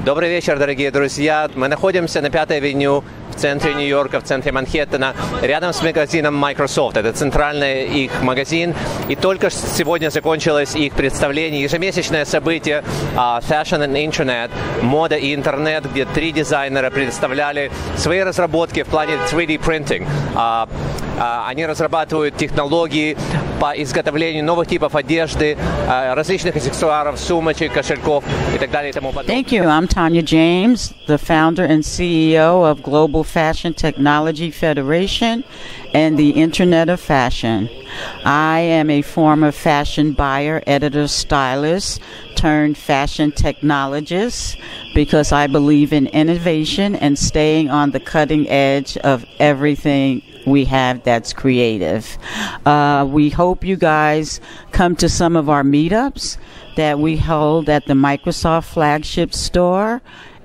Добрый вечер, дорогие друзья. Мы находимся на Пятой Авеню в центре Нью-Йорка, в центре Манхэттена, рядом с магазином Microsoft. Это центральный их магазин. И только сегодня закончилось их представление, ежемесячное событие Fashion and Internet, мода и интернет, где 3 дизайнера представляли свои разработки в плане 3D printing. Они разрабатывают технологии по изготовлению новых типов одежды, различных аксессуаров, сумочек, кошельков и так далее и тому подобное. Thank you. I'm Tanya James, the founder and CEO of Global Fashion Technology Federation and the Internet of Fashion. I am a former fashion buyer, editor, stylist, turned fashion technologist because I believe in innovation and staying on the cutting edge of everything we have that's creative. We hope you guys come to some of our meetups that we hold at the Microsoft flagship store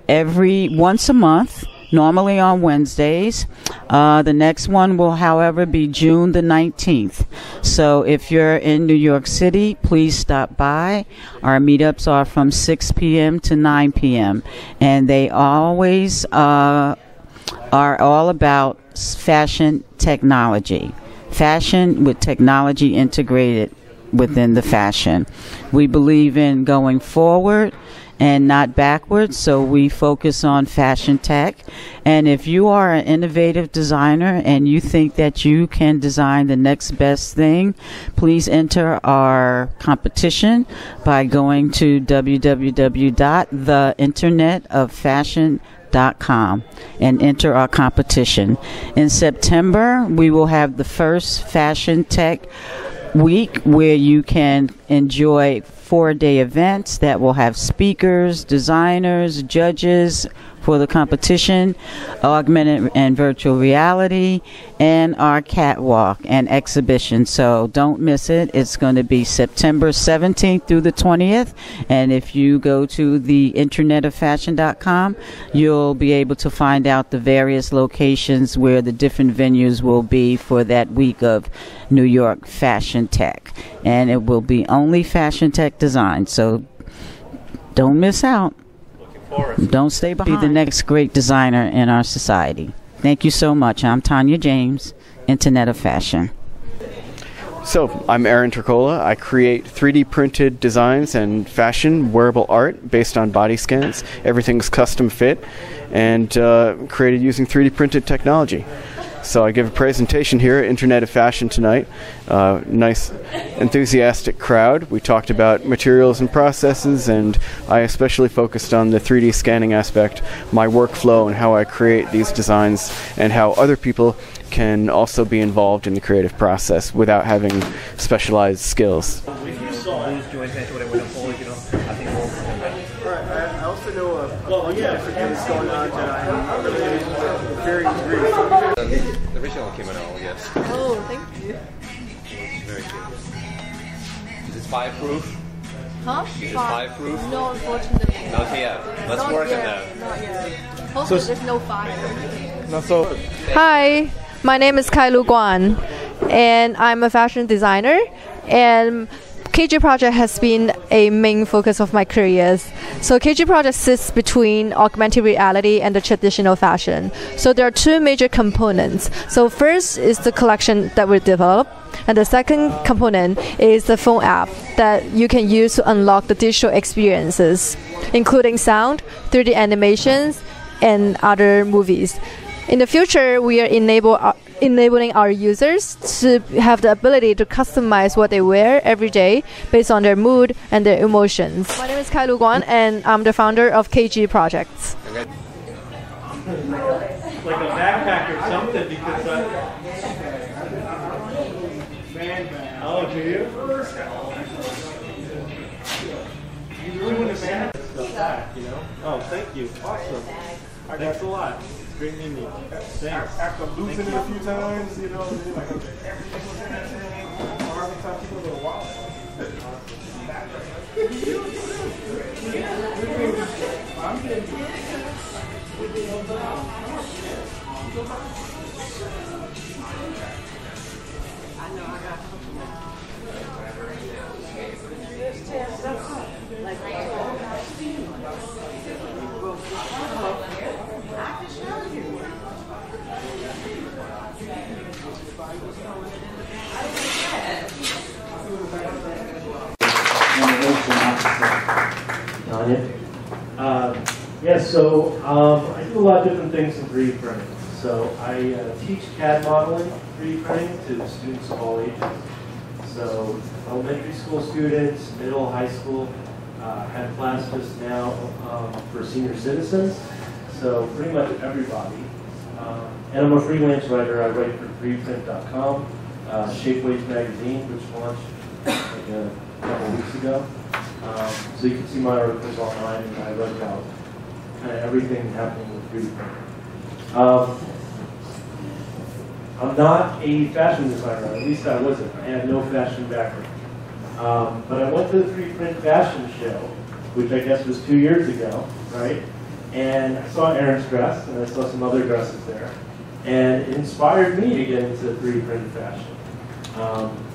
once a month, normally on Wednesdays. The next one will, however, be June the 19th. So if you're in New York City, please stop by. Our meetups are from 6 p.m. to 9 p.m. And they always are all about fashion technology. Fashion with technology integrated within the fashion. We believe in going forward and not backwards, so we focus on fashion tech. And if you are an innovative designer and you think that you can design the next best thing, please enter our competition by going to www.theinternetoffashion.com and enter our competition. In September, we will have the first Fashion Tech Week where you can enjoy 4-day events that will have speakers, designers, judges for the competition, augmented and virtual reality, and our catwalk and exhibition. So don't miss it. It's going to be September 17th through the 20th. And if you go to the internetoffashion.com, you'll be able to find out the various locations where the different venues will be for that week of New York Fashion Tech. And it will be only fashion tech design. So don't miss out. Don't stay behind. Be the next great designer in our society. Thank you so much. I'm Tanya James, Internet of Fashion. So, I'm Aaron Turcola. I create 3D printed designs and fashion, wearable art based on body scans. Everything's custom fit and created using 3D printed technology. So I give a presentation here at Internet of Fashion tonight. Nice, enthusiastic crowd. We talked about materials and processes, and I especially focused on the 3D scanning aspect, my workflow, and how I create these designs, and how other people can also be involved in the creative process without having specialized skills. I also know of different things going on that I'm really very brief. The original kimono, yes. Oh, thank you. It's very cute. Is it fireproof? Huh? Is it fireproof? No, unfortunately. Not yet. Let's work on that. Not yet. Hopefully there's no fire. Hi, my name is Kailu Guan, and I'm a fashion designer, and KG Project has been a main focus of my career. So KG Project sits between augmented reality and the traditional fashion. So there are 2 major components. So first is the collection that we develop, and the second component is the phone app that you can use to unlock the digital experiences, including sound, 3D animations, and other movies. In the future, we are enabling our users to have the ability to customize what they wear every day based on their mood and their emotions. My name is Kailu Guan, and I'm the founder of KG Projects. Like a backpack or something because oh, do you? You really want to manage stuff back, you know? Oh, thank you. Awesome. Thanks a lot. Great meeting you. Thanks. After losing it a few times, you know, Yes, so I do a lot of different things in 3D printing. So I teach CAD modeling, 3D printing to students of all ages. So elementary school students, middle, high school, had class just now for senior citizens. So pretty much everybody. And I'm a freelance writer. I write for 3dprint.com, Shapeways magazine, which launched like a couple of weeks ago. So you can see my articles online, and I write about kind of everything happening with 3D printing. I'm not a fashion designer, at least I wasn't. I had no fashion background. But I went to the 3D print fashion show, which I guess was 2 years ago, right? And I saw Erin's dress, and I saw some other dresses there. And it inspired me to get into 3D printed fashion.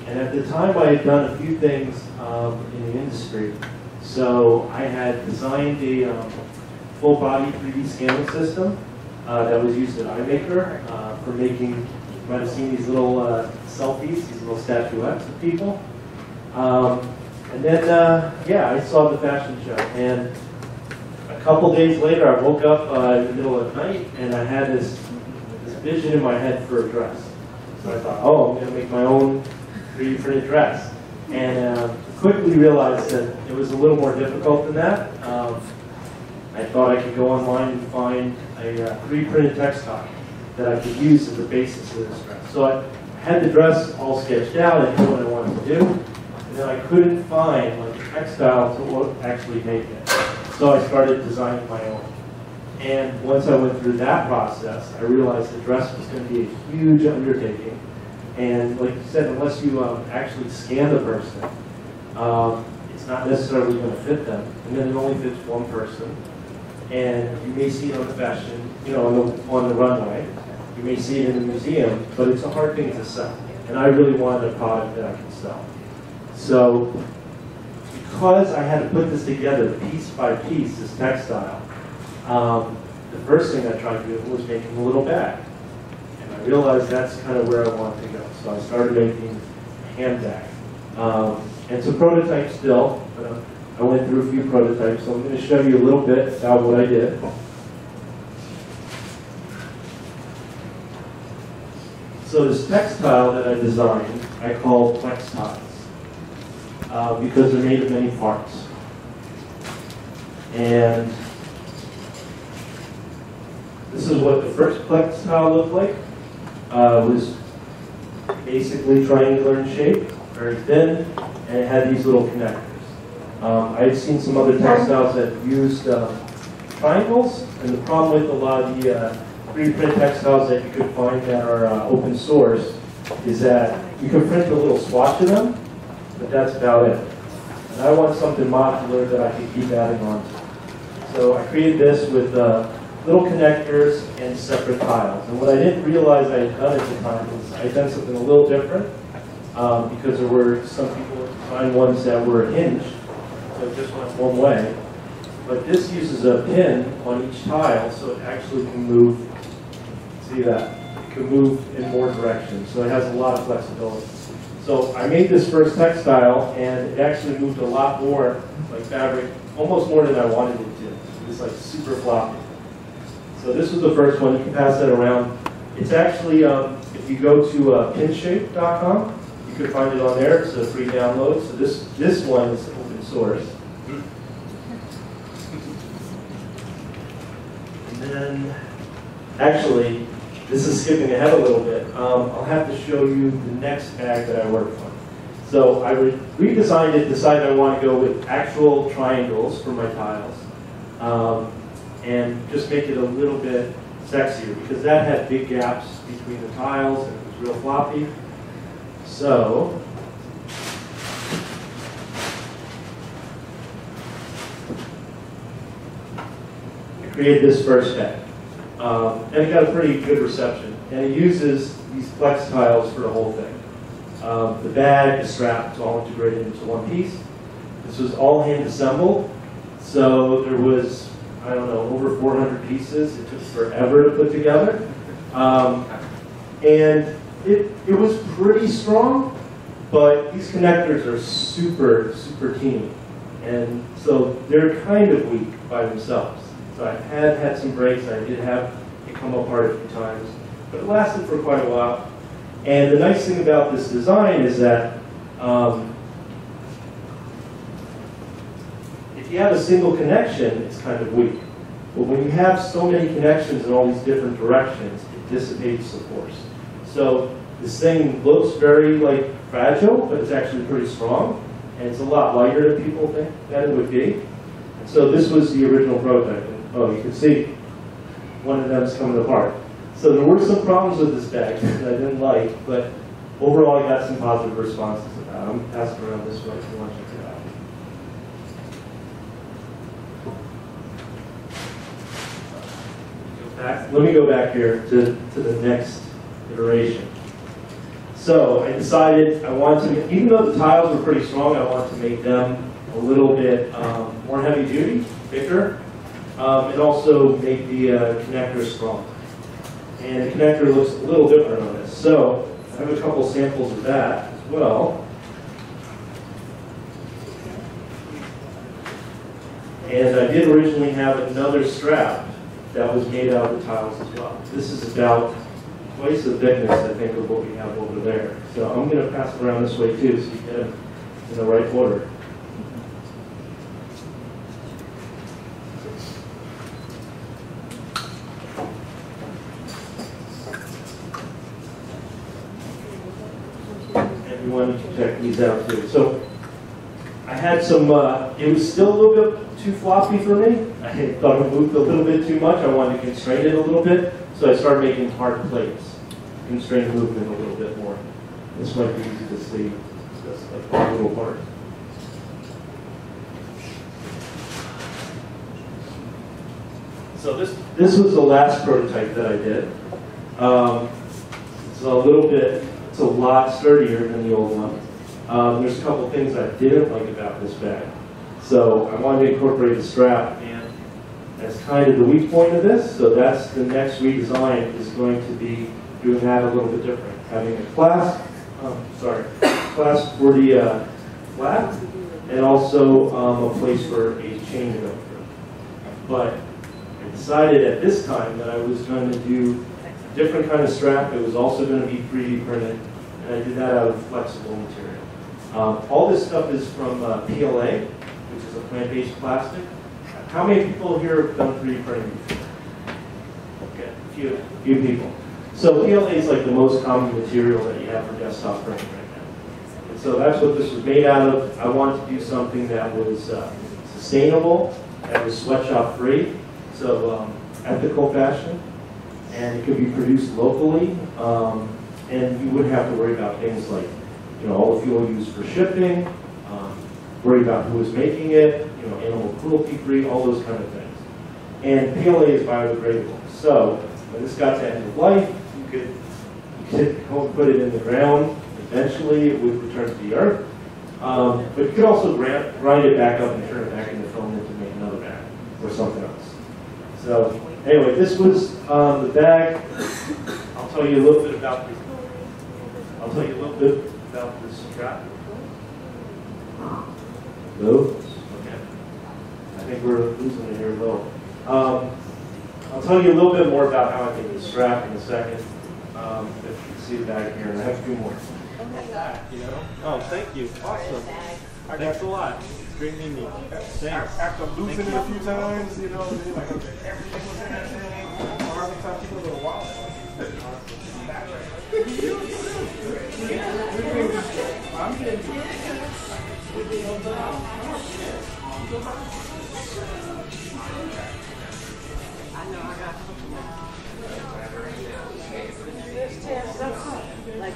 And at the time, I had done a few things in the industry. So I had designed a full-body 3D scanning system that was used at iMaker for making, you might have seen these little selfies, these little statuettes of people. And then, yeah, I saw the fashion show. And a couple days later, I woke up in the middle of the night, and I had this vision in my head for a dress. So I thought, oh, I'm going to make my own 3D printed dress. And quickly realized that it was a little more difficult than that. I thought I could go online and find a 3D printed textile that I could use as a basis for this dress. So I had the dress all sketched out. I knew what I wanted to do. And then I couldn't find like a textile to actually make it. So I started designing my own. And once I went through that process, I realized the dress was going to be a huge undertaking. And like you said, unless you actually scan the person, it's not necessarily going to fit them. And then it only fits one person. And you may see it on the fashion, you know, on the runway. You may see it in the museum, but it's a hard thing to sell. And I really wanted a product that I could sell. So because I had to put this together piece by piece, this textile, the first thing I tried to do was making a little bag. And I realized that's kind of where I wanted to go. So I started making a handbag. And it's a prototype still, but I went through a few prototypes, so I'm going to show you a little bit about what I did. So this textile that I designed, I call flex tiles, because they're made of many parts. And this is what the first flex tile looked like. It was basically triangular in shape, very thin, and it had these little connectors. I had seen some other textiles that used triangles, and the problem with a lot of the 3D print textiles that you could find that are open source is that you can print a little swatch of them, but that's about it. And I want something modular that I can keep adding on to. So I created this with little connectors and separate tiles. And what I didn't realize I had done at the time was I had done something a little different because there were some people find ones that were hinged, so it just went one way. But this uses a pin on each tile, so it actually can move. See that? It can move in more directions, so it has a lot of flexibility. So I made this first textile, and it actually moved a lot more like fabric, almost more than I wanted it to. It's like super floppy. So this was the first one. You can pass that around. It's actually, if you go to pinshape.com, you can find it on there. It's a free download. So this one is open source. And then, actually, this is skipping ahead a little bit. I'll have to show you the next bag that I worked on. So I redesigned it, decided I want to go with actual triangles for my tiles. And just make it a little bit sexier, because that had big gaps between the tiles and it was real floppy. So I created this first bag. And it got a pretty good reception. And it uses these flex tiles for the whole thing. The bag, the strap, it's all integrated into one piece. This was all hand assembled. So there was, I don't know, over 400 pieces. It took forever to put together. And it was pretty strong, but these connectors are super, super teeny. And so they're kind of weak by themselves. So I had some breaks. I did have it come apart a few times, but it lasted for quite a while. And the nice thing about this design is that if you have a single connection, it's kind of weak. But when you have so many connections in all these different directions, it dissipates the force. So this thing looks very fragile, but it's actually pretty strong. And it's a lot lighter than people think that it would be. And so this was the original prototype. And, oh, you can see one of them is coming apart. So there were some problems with this bag that I didn't like, but overall I got some positive responses about it. I'm going to pass it around this way if you want to check it out. Let me go back here to the next iteration. So I decided I wanted to, even though the tiles were pretty strong, I wanted to make them a little bit more heavy duty, thicker, and also make the connector strong. And the connector looks a little different on this. So I have a couple samples of that as well. And I did originally have another strap that was made out of the tiles as well. This is about twice the thickness, I think, of what we have over there. So I'm going to pass it around this way too, so you get them in the right order. Everyone can check these out too. So I had some, it was still a little bit too floppy for me. I thought it moved a little bit too much. I wanted to constrain it a little bit. So I started making hard plates, constrain movement a little bit more. This might be easy to see. So that's like a little part. So this was the last prototype that I did. It's a little bit, it's a lot sturdier than the old one. There's a couple things I didn't like about this bag. So I wanted to incorporate the strap, and that's kind of the weak point of this. So that's the next redesign is going to be doing that a little bit different. Having a clasp, clasp for the flap, and also a place for a chain to go through. But I decided at this time that I was going to do a different kind of strap. It was also going to be 3D printed, and I did that out of flexible material. All this stuff is from PLA, which is a plant-based plastic. How many people here have done 3D printing before? Okay, a few people. So PLA is like the most common material that you have for desktop printing right now. And so that's what this was made out of. I wanted to do something that was sustainable, that was sweatshop free, so ethical fashion, and it could be produced locally, and you wouldn't have to worry about things like, all the fuel used for shipping, worry about who is making it, animal cruelty free, all those kind of things. And PLA is biodegradable. So when this got to end of life, you could go and put it in the ground. Eventually, it would return to the earth. But you could also grind it back up and turn it back into filament to make another bag or something else. So anyway, this was the bag. I'll tell you a little bit about this. About this strap. Low? Okay. I think we're losing it here low. I'll tell you a little bit more about how I made the strap in a second. If you can see the bag here, and I have a few more. Oh, thank you. Awesome. Thanks a lot. It's great meeting you. Thanks. After losing it a few times, like everything was in that thing. Or every time people go, wow. I'm getting Like